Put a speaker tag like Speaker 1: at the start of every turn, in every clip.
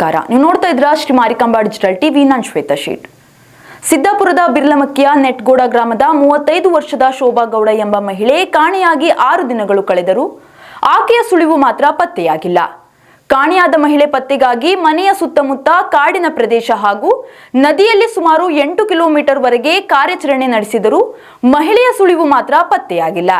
Speaker 1: ನಮಸ್ಕಾರ. ನೀವು ನೋಡ್ತಾ ಇದ್ದೀರಾ ಶ್ರೀ ಮಾರಿಕಾಂಬಾ ಡಿಜಿಟಲ್ ಟಿವಿ. ನಾನು ಶ್ವೇತಾ ಶೇಟ್. ಸಿದ್ದಾಪುರದ ಬಿರ್ಲಮಕ್ಕಿಯ ನೆಟ್ಗೋಡ ಗ್ರಾಮದ 35 ವರ್ಷದ ಶೋಭಾ ಗೌಡ ಎಂಬ ಮಹಿಳೆ ಕಾಣೆಯಾಗಿ 6 ದಿನಗಳು ಕಳೆದರೂ ಆಕೆಯ ಸುಳಿವು ಮಾತ್ರ ಪತ್ತೆಯಾಗಿಲ್ಲ. ಕಾಣೆಯಾದ ಮಹಿಳೆ ಪತ್ತೆಗಾಗಿ ಮನೆಯ ಸುತ್ತಮುತ್ತ ಕಾಡಿನ ಪ್ರದೇಶ ಹಾಗೂ ನದಿಯಲ್ಲಿ ಸುಮಾರು 8 ಕಿಲೋಮೀಟರ್ ವರೆಗೆ ಕಾರ್ಯಾಚರಣೆ ನಡೆಸಿದರೂ ಮಹಿಳೆಯ ಸುಳಿವು ಮಾತ್ರ ಪತ್ತೆಯಾಗಿಲ್ಲ.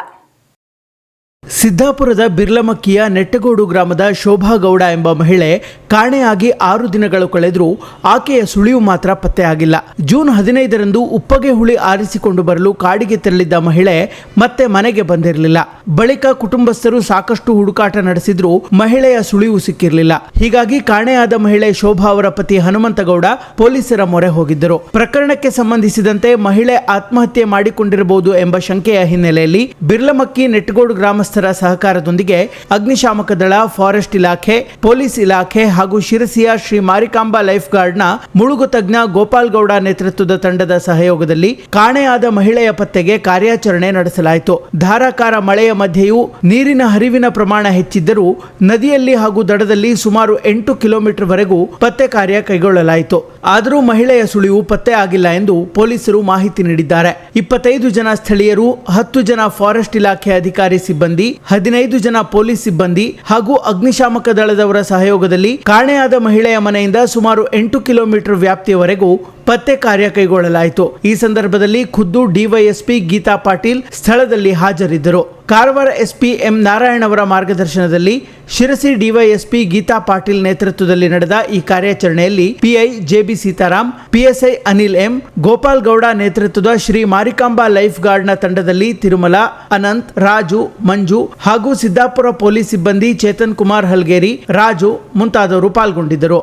Speaker 2: ಸಿದ್ದಾಪುರದ ಬಿರ್ಲಮಕ್ಕಿಯ ನೆಟ್ಟಗೋಡು ಗ್ರಾಮದ ಶೋಭಾ ಗೌಡ ಎಂಬ ಮಹಿಳೆ ಕಾಣೆಯಾಗಿ 6 ದಿನಗಳು ಕಳೆದರೂ ಆಕೆಯ ಸುಳಿವು ಮಾತ್ರ ಪತ್ತೆಯಾಗಿಲ್ಲ. ಜೂನ್ 15ರಂದು ಉಪ್ಪಗೆ ಹುಳಿ ಆರಿಸಿಕೊಂಡು ಬರಲು ಕಾಡಿಗೆ ತೆರಳಿದ್ದ ಮಹಿಳೆ ಮತ್ತೆ ಮನೆಗೆ ಬಂದಿರಲಿಲ್ಲ. ಬಳಿಕ ಕುಟುಂಬಸ್ಥರು ಸಾಕಷ್ಟು ಹುಡುಕಾಟ ನಡೆಸಿದ್ರೂ ಮಹಿಳೆಯ ಸುಳಿವು ಸಿಕ್ಕಿರಲಿಲ್ಲ. ಹೀಗಾಗಿ ಕಾಣೆಯಾದ ಮಹಿಳೆ ಶೋಭಾ ಅವರ ಪತಿ ಹನುಮಂತಗೌಡ ಪೊಲೀಸರ ಮೊರೆ ಹೋಗಿದ್ದರು. ಪ್ರಕರಣಕ್ಕೆ ಸಂಬಂಧಿಸಿದಂತೆ ಮಹಿಳೆ ಆತ್ಮಹತ್ಯೆ ಮಾಡಿಕೊಂಡಿರಬಹುದು ಎಂಬ ಶಂಕೆಯ ಹಿನ್ನೆಲೆಯಲ್ಲಿ ಬಿರ್ಲಮಕ್ಕಿ ನೆಟ್ಟಗೋಡು ಗ್ರಾಮಸ್ಥರ ಸಹಕಾರದೊಂದಿಗೆ ಅಗ್ನಿಶಾಮಕ ದಳ, ಫಾರೆಸ್ಟ್ ಇಲಾಖೆ, ಪೊಲೀಸ್ ಇಲಾಖೆ ಹಾಗೂ ಶಿರಸಿಯ ಶ್ರೀ ಮಾರಿಕಾಂಬಾ ಲೈಫ್ ಗಾರ್ಡ್ನ ಮುಳುಗು ತಜ್ಞ ಗೋಪಾಲ್ ಗೌಡ ನೇತೃತ್ವದ ತಂಡದ ಸಹಯೋಗದಲ್ಲಿ ಕಾಣೆಯಾದ ಮಹಿಳೆಯ ಪತ್ತೆಗೆ ಕಾರ್ಯಾಚರಣೆ ನಡೆಸಲಾಯಿತು. ಧಾರಾಕಾರ ಮಳೆಯ ಮಧ್ಯೆಯೂ ನೀರಿನ ಹರಿವಿನ ಪ್ರಮಾಣ ಹೆಚ್ಚಿದ್ದರೂ ನದಿಯಲ್ಲಿ ಹಾಗೂ ದಡದಲ್ಲಿ ಸುಮಾರು 8 ಕಿಲೋಮೀಟರ್ ವರೆಗೂ ಪತ್ತೆ ಕಾರ್ಯ ಕೈಗೊಳ್ಳಲಾಯಿತು. ಆದರೂ ಮಹಿಳೆಯ ಸುಳಿವು ಪತ್ತೆ ಆಗಿಲ್ಲ ಎಂದು ಪೊಲೀಸರು ಮಾಹಿತಿ ನೀಡಿದ್ದಾರೆ. 25 ಜನ ಸ್ಥಳೀಯರು, 10 ಜನ ಫಾರೆಸ್ಟ್ ಇಲಾಖೆ ಅಧಿಕಾರಿ ಸಿಬ್ಬಂದಿ, 15 ಜನ ಪೊಲೀಸ್ ಸಿಬ್ಬಂದಿ ಹಾಗೂ ಅಗ್ನಿಶಾಮಕ ದಳದವರ ಸಹಯೋಗದಲ್ಲಿ ಕಾಣೆಯಾದ ಮಹಿಳೆಯ ಮನೆಯಿಂದ ಸುಮಾರು 8 ಕಿಲೋಮೀಟರ್ ವ್ಯಾಪ್ತಿಯವರೆಗೂ ಪತ್ತೆ ಕಾರ್ಯ ಕೈಗೊಳ್ಳಲಾಯಿತು. ಈ ಸಂದರ್ಭದಲ್ಲಿ ಖುದ್ದು ಡಿವೈಎಸ್ಪಿ ಗೀತಾ ಪಾಟೀಲ್ ಸ್ಥಳದಲ್ಲಿ ಹಾಜರಿದ್ದರು. ಕಾರವಾರ ಎಸ್ಪಿ ಎಂ ನಾರಾಯಣ್ ಅವರ ಮಾರ್ಗದರ್ಶನದಲ್ಲಿ ಶಿರಸಿ ಡಿವೈಎಸ್ಪಿ ಗೀತಾ ಪಾಟೀಲ್ ನೇತೃತ್ವದಲ್ಲಿ ನಡೆದ ಈ ಕಾರ್ಯಾಚರಣೆಯಲ್ಲಿ PI JB Sitaram, PSI Anil M, Gopal Gowda ನೇತೃತ್ವದ ಶ್ರೀ ಮಾರಿಕಾಂಬಾ ಲೈಫ್ ಗಾರ್ಡ್ನ ತಂಡದಲ್ಲಿ ತಿರುಮಲ, ಅನಂತ್, ರಾಜು, ಮಂಜು ಹಾಗೂ ಸಿದ್ದಾಪುರ ಪೊಲೀಸ್ ಸಿಬ್ಬಂದಿ ಚೇತನ್ ಕುಮಾರ್ ಹಲ್ಗೇರಿ, ರಾಜು ಮುಂತಾದವರು ಪಾಲ್ಗೊಂಡಿದ್ದರು.